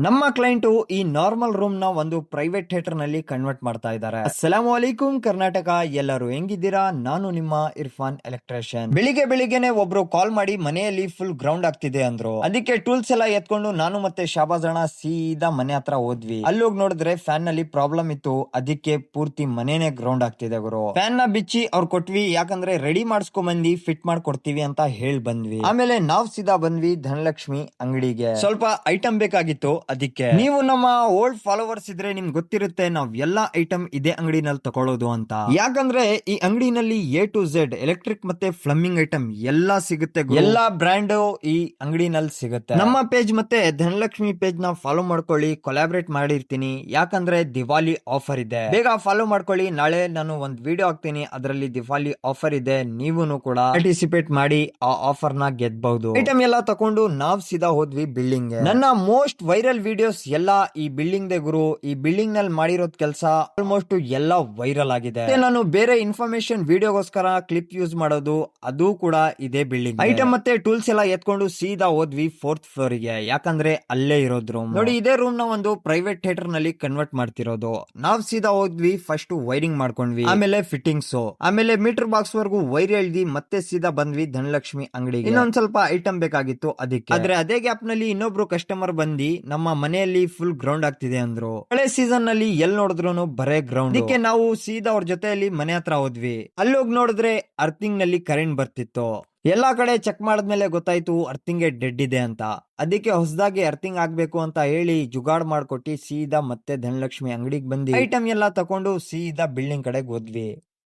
ನಮ್ಮ ಕ್ಲೈಂಟ್ ಈ normal room ನ ಒಂದು ಪ್ರೈವೇಟ್ ಥಿಯೇಟರ್ ನಲ್ಲಿ ಕನ್ವರ್ಟ್ ಮಾಡ್ತಾ ಇದ್ದಾರೆ. ಅಸ್ಸಲಾಂ ವಲೈಕುಂ ಕರ್ನಾಟಕ, ಎಲ್ಲರೂ ಹೆಂಗಿದ್ದೀರಾ? ನಾನು ನಿಮ್ಮ ಇರ್ಫಾನ್ ಎಲೆಕ್ಟ್ರಿಷಿಯನ್. ಬೆಳಿಗ್ಗೆನೆ ಒಬ್ರು ಕಾಲ್ ಮಾಡಿ ಮನೆಯಲ್ಲಿ ಫುಲ್ ಗ್ರೌಂಡ್ ಆಗ್ತಿದೆ ಅಂದ್ರು. ಅದಕ್ಕೆ ಟೂಲ್ಸ್ ಎಲ್ಲ ಎತ್ಕೊಂಡು ನಾನು ಮತ್ತೆ ಶಾಬಾಜ್ ಅಣ್ಣ ಸೀದಾ ಮನೆ ಹತ್ರ ಹೋದ್ವಿ. ಅಲ್ಲಿ ಹೋಗಿ ನೋಡಿದ್ರೆ ಫ್ಯಾನ್ ನಲ್ಲಿ ಪ್ರಾಬ್ಲಮ್ ಇತ್ತು. ಅದಕ್ಕೆ ಪೂರ್ತಿ ಮನೆನೇ ಗ್ರೌಂಡ್ ಆಗ್ತಿದೆ ಗುರು. ಫ್ಯಾನ್ ನ ಬಿಚ್ಚಿ ಅವ್ರು ಕೊಟ್ವಿ, ಯಾಕಂದ್ರೆ ರೆಡಿ ಮಾಡಿಸ್ಕೊಂಡ್ ಬಂದಿ ಫಿಟ್ ಮಾಡ್ಕೊಡ್ತೀವಿ ಅಂತ ಹೇಳಿ ಬಂದ್ವಿ. ಆಮೇಲೆ ನಾವ್ ಸೀದಾ ಬಂದ್ವಿ ಧನಲಕ್ಷ್ಮಿ ಅಂಗಡಿಗೆ. ಸ್ವಲ್ಪ ಐಟಮ್ ಬೇಕಾಗಿತ್ತು, ಅದಕ್ಕೆ. ನೀವು ನಮ್ಮ ಓಲ್ಡ್ ಫಾಲೋವರ್ಸ್ ಇದ್ರೆ ನಿಮ್ಗೆ ಗೊತ್ತಿರುತ್ತೆ ನಾವ್ ಎಲ್ಲಾ ಐಟಮ್ ಇದೇ ಅಂಗಡಿನಲ್ಲಿ ತಗೊಳ್ಳೋದು ಅಂತ. ಯಾಕಂದ್ರೆ ಈ ಅಂಗಡಿನಲ್ಲಿ ಎ ಟು ಝೆಡ್ ಎಲೆಕ್ಟ್ರಿಕ್ ಮತ್ತೆ ಫ್ಲಮ್ಮಿಂಗ್ ಐಟಮ್ ಎಲ್ಲಾ ಸಿಗುತ್ತೆ. ಎಲ್ಲಾ ಬ್ರ್ಯಾಂಡ್ ಈ ಅಂಗಡಿನಲ್ಲಿ ಸಿಗುತ್ತೆ. ನಮ್ಮ ಪೇಜ್ ಮತ್ತೆ ಧನಲಕ್ಷ್ಮಿ ಪೇಜ್ ನ ಫಾಲೋ ಮಾಡ್ಕೊಳ್ಳಿ, ಕೊಲಾಬ್ರೇಟ್ ಮಾಡಿರ್ತೀನಿ. ಯಾಕಂದ್ರೆ ದಿವಾಲಿ ಆಫರ್ ಇದೆ, ಬೇಗ ಫಾಲೋ ಮಾಡ್ಕೊಳ್ಳಿ. ನಾಳೆ ನಾನು ಒಂದ್ ವಿಡಿಯೋ ಹಾಕ್ತೀನಿ, ಅದರಲ್ಲಿ ದಿವಾಲಿ ಆಫರ್ ಇದೆ. ನೀವು ಕೂಡ ಪಾರ್ಟಿಸಿಪೇಟ್ ಮಾಡಿ ಆ ಆಫರ್ ನ ಗೆದ್ಬಹುದು. ಐಟಮ್ ಎಲ್ಲ ತಕೊಂಡು ನಾವ್ ಸೀದಾ ಹೋದ್ವಿ ಬಿಲ್ಡಿಂಗ್. ನನ್ನ ಮೋಸ್ಟ್ ವೈರಲ್ ವಿಡಿಯೋಸ್ ಎಲ್ಲ ಈ ಬಿಲ್ಡಿಂಗ್ ದೇ ಗುರು. ಈ ಬಿಲ್ಡಿಂಗ್ ನಲ್ಲಿ ಮಾಡಿರೋದ್ ಕೆಲಸ ಆಲ್ಮೋಸ್ಟ್ ಎಲ್ಲ ವೈರಲ್ ಆಗಿದೆ. ನಾನು ಬೇರೆ ಇನ್ಫಾರ್ಮೇಶನ್ ವಿಡಿಯೋಗೋಸ್ಕರ ಕ್ಲಿಪ್ ಯೂಸ್ ಮಾಡೋದು, ಅದು ಕೂಡ ಇದೇ ಬಿಲ್ಡಿಂಗ್. ಐಟಮ್ ಮತ್ತೆ ಟೂಲ್ಸ್ ಎಲ್ಲ ಎತ್ಕೊಂಡು ಸೀದಾ ಹೋದ್ವಿ 4th ಫ್ಲೋರ್ ಗೆ, ಯಾಕಂದ್ರೆ ಅಲ್ಲೇ ಇರೋದ್ ರೂಮ್. ನೋಡಿ, ಇದೇ ರೂಮ್ ನ ಒಂದು ಪ್ರೈವೇಟ್ ಥಿಯೇಟರ್ ನಲ್ಲಿ ಕನ್ವರ್ಟ್ ಮಾಡ್ತಿರೋದು. ನಾವ್ ಸೀದಾ ಹೋದ್ವಿ, ಫಸ್ಟ್ ವೈರಿಂಗ್ ಮಾಡ್ಕೊಂಡ್ವಿ, ಆಮೇಲೆ ಫಿಟ್ಟಿಂಗ್ಸ್, ಆಮೇಲೆ ಮೀಟರ್ ಬಾಕ್ಸ್ ವರ್ಗು ವೈರ್ ಎಳ್ದಿ ಮತ್ತೆ ಸೀದಾ ಬಂದ್ವಿ ಧನಲಕ್ಷ್ಮಿ ಅಂಗಡಿಗೆ. ಇನ್ನೊಂದ್ ಸ್ವಲ್ಪ ಐಟಮ್ ಬೇಕಾಗಿತ್ತು ಅದಕ್ಕೆ. ಆದ್ರೆ ಅದೇ ಗ್ಯಾಪ್ ನಲ್ಲಿ ಇನ್ನೊಬ್ರು ಕಸ್ಟಮರ್ ಬಂದಿ ನಮ್ಮ ಮನೆಯಲ್ಲಿ ಫುಲ್ ಗ್ರೌಂಡ್ ಆಗ್ತಿದೆ ಅಂದ್ರು. ಮಳೆ ಸೀಸನ್ ನಲ್ಲಿ ಎಲ್ ನೋಡಿದ್ರು ಬರೇ ಗ್ರೌಂಡ್. ಅದಕ್ಕೆ ನಾವು ಸೀದಾ ಅವ್ರ ಜೊತೆಯಲ್ಲಿ ಮನೆ ಹತ್ರ ಹೋದ್ವಿ. ಅಲ್ಲಿ ಹೋಗಿ ನೋಡಿದ್ರೆ ಅರ್ಥಿಂಗ್ ನಲ್ಲಿ ಕರೆಂಟ್ ಬರ್ತಿತ್ತು. ಎಲ್ಲಾ ಕಡೆ ಚೆಕ್ ಮಾಡಿದ್ಮೇಲೆ ಗೊತ್ತಾಯ್ತು ಅರ್ಥಿಂಗ್ ಡೆಡ್ ಇದೆ ಅಂತ. ಅದಕ್ಕೆ ಹೊಸದಾಗಿ ಅರ್ಥಿಂಗ್ ಆಗ್ಬೇಕು ಅಂತ ಹೇಳಿ ಜುಗಾಡ್ ಮಾಡ್ಕೊಟ್ಟಿ ಸೀದಾ ಮತ್ತೆ ಧನಲಕ್ಷ್ಮಿ ಅಂಗಡಿಗೆ ಬಂದು ಐಟಮ್ ಎಲ್ಲ ತಕೊಂಡು ಸೀದಾ ಬಿಲ್ಡಿಂಗ್ ಕಡೆಗೆ ಹೋದ್ವಿ.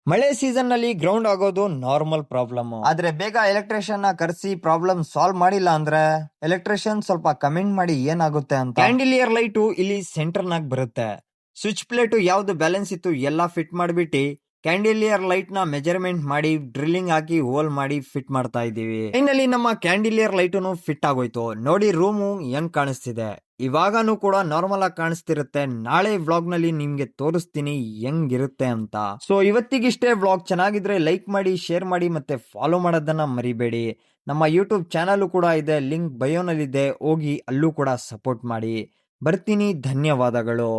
ಮಳೆ ಸೀಸನ್ ನಲ್ಲಿ ಗ್ರೌಂಡ್ ಆಗೋದು ನಾರ್ಮಲ್ ಪ್ರಾಬ್ಲಮ್. ಆದ್ರೆ ಬೇಗ ಎಲೆಕ್ಟ್ರಿಷಿಯನ್ ನ ಕರೆಸಿ ಪ್ರಾಬ್ಲಮ್ ಸಾಲ್ವ್ ಮಾಡಿಲ್ಲ ಅಂದ್ರೆ ಎಲೆಕ್ಟ್ರಿಷಿಯನ್ ಸ್ವಲ್ಪ ಕಮೆಂಟ್ ಮಾಡಿ ಏನಾಗುತ್ತೆ ಅಂತ. ಕ್ಯಾಂಡಿಲಿಯರ್ ಲೈಟ್ ಇಲ್ಲಿ ಸೆಂಟರ್ ನಾಗ ಬರುತ್ತೆ. ಸ್ವಿಚ್ ಪ್ಲೇಟ್ ಯಾವ್ದು ಬ್ಯಾಲೆನ್ಸ್ ಇತ್ತು ಎಲ್ಲ ಫಿಟ್ ಮಾಡ್ಬಿಟ್ಟು ಕ್ಯಾಂಡಿಲಿಯರ್ ಲೈಟ್ ನ ಮೆಜರ್ಮೆಂಟ್ ಮಾಡಿ ಡ್ರಿಲ್ಲಿಂಗ್ ಹಾಕಿ ಹೋಲ್ ಮಾಡಿ ಫಿಟ್ ಮಾಡ್ತಾ ಇದೀವಿ. ಫೈನಲಿ ನಮ್ಮ ಕ್ಯಾಂಡಿಲಿಯರ್ ಲೈಟ್ ಫಿಟ್ ಆಗೋಯ್ತು. ನೋಡಿ ರೂಮು ಹೆಂಗ್ ಕಾಣಿಸ್ತಿದೆ. ಇವಾಗನೂ ಕೂಡ ನಾರ್ಮಲ್ ಆಗಿ ಕಾಣಿಸ್ತಿರುತ್ತೆ. ನಾಳೆ ವ್ಲಾಗ್ ನಲ್ಲಿ ನಿಮ್ಗೆ ತೋರಿಸ್ತೀನಿ ಹೆಂಗಿರುತ್ತೆ ಅಂತ. ಸೊ ಇವತ್ತಿಗಿಷ್ಟೇ. ವ್ಲಾಗ್ ಚೆನ್ನಾಗಿದ್ರೆ ಲೈಕ್ ಮಾಡಿ, ಶೇರ್ ಮಾಡಿ, ಮತ್ತೆ ಫಾಲೋ ಮಾಡೋದನ್ನ ಮರಿಬೇಡಿ. ನಮ್ಮ ಯೂಟ್ಯೂಬ್ ಚಾನಲ್ ಕೂಡ ಇದೆ, ಲಿಂಕ್ ಬಯೋನಲ್ಲಿದೆ, ಹೋಗಿ ಅಲ್ಲೂ ಕೂಡ ಸಪೋರ್ಟ್ ಮಾಡಿ. ಬರ್ತೀನಿ, ಧನ್ಯವಾದಗಳು.